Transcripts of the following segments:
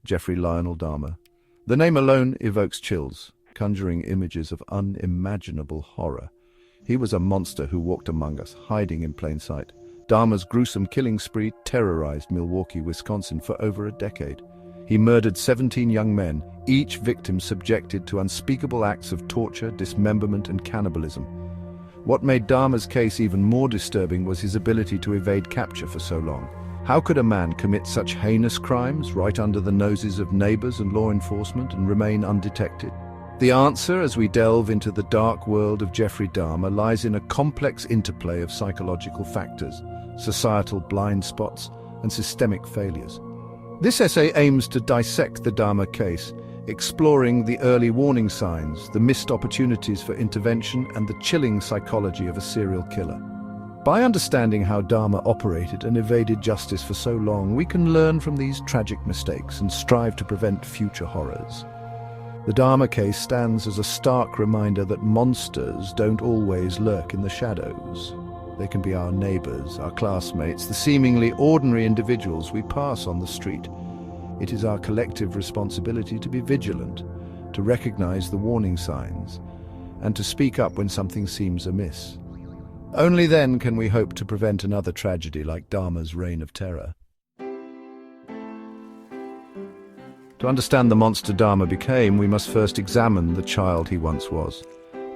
Jeffrey Lionel Dahmer. The name alone evokes chills, conjuring images of unimaginable horror. He was a monster who walked among us, hiding in plain sight. Dahmer's gruesome killing spree terrorized Milwaukee, Wisconsin for over a decade. He murdered 17 young men, each victim subjected to unspeakable acts of torture, dismemberment, and cannibalism. What made Dahmer's case even more disturbing was his ability to evade capture for so long. How could a man commit such heinous crimes right under the noses of neighbors and law enforcement and remain undetected? The answer, as we delve into the dark world of Jeffrey Dahmer, lies in a complex interplay of psychological factors, societal blind spots, and systemic failures. This essay aims to dissect the Dahmer case, exploring the early warning signs, the missed opportunities for intervention, and the chilling psychology of a serial killer. By understanding how Dahmer operated and evaded justice for so long, we can learn from these tragic mistakes and strive to prevent future horrors. The Dahmer case stands as a stark reminder that monsters don't always lurk in the shadows. They can be our neighbors, our classmates, the seemingly ordinary individuals we pass on the street. It is our collective responsibility to be vigilant, to recognize the warning signs, and to speak up when something seems amiss. Only then can we hope to prevent another tragedy like Dahmer's reign of terror. To understand the monster Dahmer became, we must first examine the child he once was.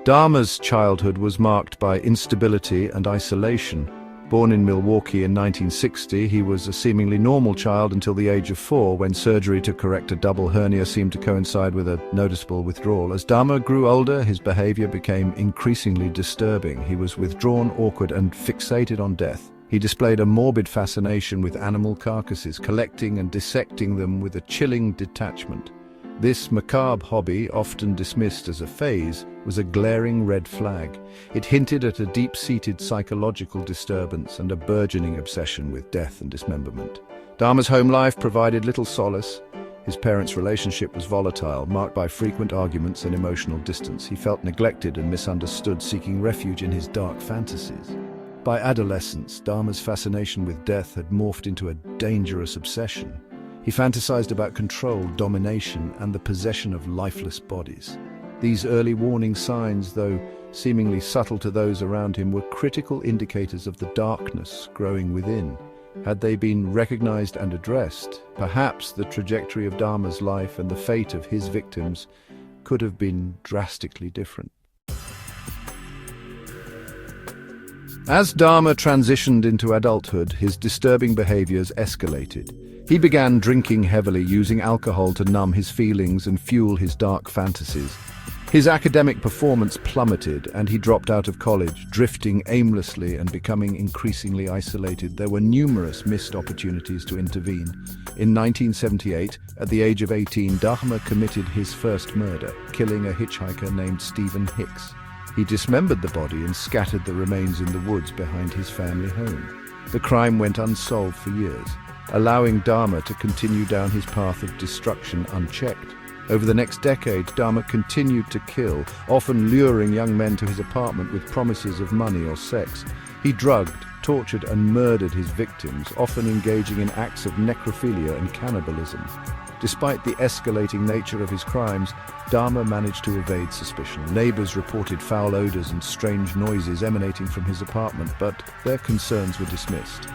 Dahmer's childhood was marked by instability and isolation. Born in Milwaukee in 1960, he was a seemingly normal child until the age of 4, when surgery to correct a double hernia seemed to coincide with a noticeable withdrawal. As Dahmer grew older, his behavior became increasingly disturbing. He was withdrawn, awkward, and fixated on death. He displayed a morbid fascination with animal carcasses, collecting and dissecting them with a chilling detachment. This macabre hobby, often dismissed as a phase, was a glaring red flag. It hinted at a deep-seated psychological disturbance and a burgeoning obsession with death and dismemberment. Dahmer's home life provided little solace. His parents' relationship was volatile, marked by frequent arguments and emotional distance. He felt neglected and misunderstood, seeking refuge in his dark fantasies. By adolescence, Dahmer's fascination with death had morphed into a dangerous obsession. He fantasized about control, domination, and the possession of lifeless bodies. These early warning signs, though seemingly subtle to those around him, were critical indicators of the darkness growing within. Had they been recognized and addressed, perhaps the trajectory of Dahmer's life and the fate of his victims could have been drastically different. As Dahmer transitioned into adulthood, his disturbing behaviors escalated. He began drinking heavily, using alcohol to numb his feelings and fuel his dark fantasies. His academic performance plummeted, and he dropped out of college, drifting aimlessly and becoming increasingly isolated. There were numerous missed opportunities to intervene. In 1978, at the age of 18, Dahmer committed his first murder, killing a hitchhiker named Stephen Hicks. He dismembered the body and scattered the remains in the woods behind his family home. The crime went unsolved for years, allowing Dahmer to continue down his path of destruction unchecked. Over the next decade, Dahmer continued to kill, often luring young men to his apartment with promises of money or sex. He drugged, tortured, and murdered his victims, often engaging in acts of necrophilia and cannibalism. Despite the escalating nature of his crimes, Dahmer managed to evade suspicion. Neighbors reported foul odors and strange noises emanating from his apartment, but their concerns were dismissed.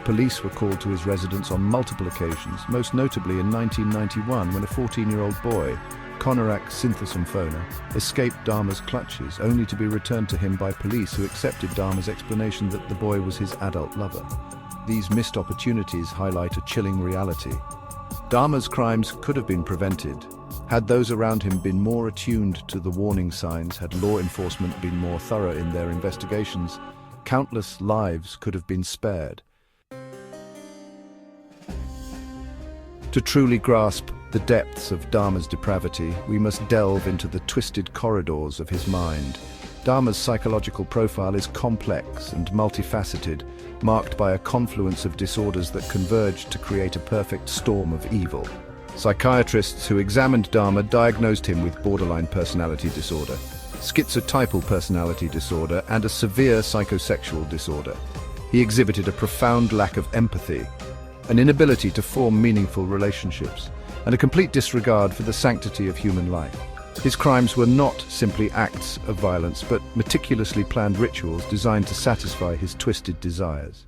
Police were called to his residence on multiple occasions, most notably in 1991 when a 14-year-old boy, Konorak Synthesomphona, escaped Dahmer's clutches, only to be returned to him by police who accepted Dahmer's explanation that the boy was his adult lover. These missed opportunities highlight a chilling reality. Dahmer's crimes could have been prevented. Had those around him been more attuned to the warning signs, had law enforcement been more thorough in their investigations, countless lives could have been spared. To truly grasp the depths of Dahmer's depravity, we must delve into the twisted corridors of his mind. Dahmer's psychological profile is complex and multifaceted, marked by a confluence of disorders that converge to create a perfect storm of evil. Psychiatrists who examined Dahmer diagnosed him with borderline personality disorder, schizotypal personality disorder, and a severe psychosexual disorder. He exhibited a profound lack of empathy, an inability to form meaningful relationships. and a complete disregard for the sanctity of human life. His crimes were not simply acts of violence, but meticulously planned rituals designed to satisfy his twisted desires.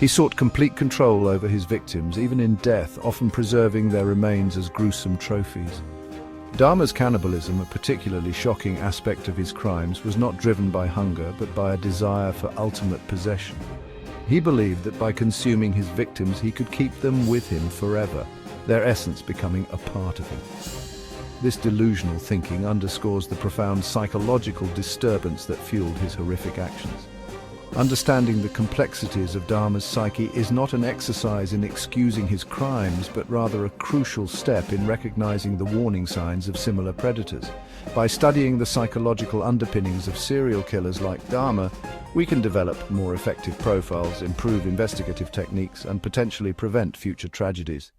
He sought complete control over his victims, even in death, often preserving their remains as gruesome trophies. Dahmer's cannibalism, a particularly shocking aspect of his crimes, was not driven by hunger, but by a desire for ultimate possession. He believed that by consuming his victims, he could keep them with him forever, their essence becoming a part of him. This delusional thinking underscores the profound psychological disturbance that fueled his horrific actions. Understanding the complexities of Dahmer's psyche is not an exercise in excusing his crimes, but rather a crucial step in recognizing the warning signs of similar predators. By studying the psychological underpinnings of serial killers like Dahmer, we can develop more effective profiles, improve investigative techniques, and potentially prevent future tragedies.